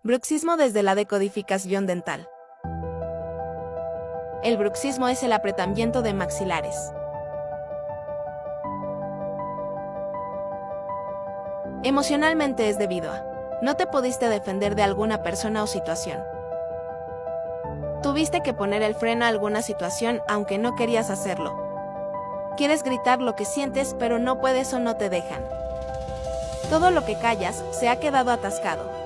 Bruxismo desde la decodificación dental. El bruxismo es el apretamiento de maxilares. Emocionalmente es debido a no te pudiste defender de alguna persona o situación. Tuviste que poner el freno a alguna situación aunque no querías hacerlo. Quieres gritar lo que sientes pero no puedes o no te dejan. Todo lo que callas se ha quedado atascado.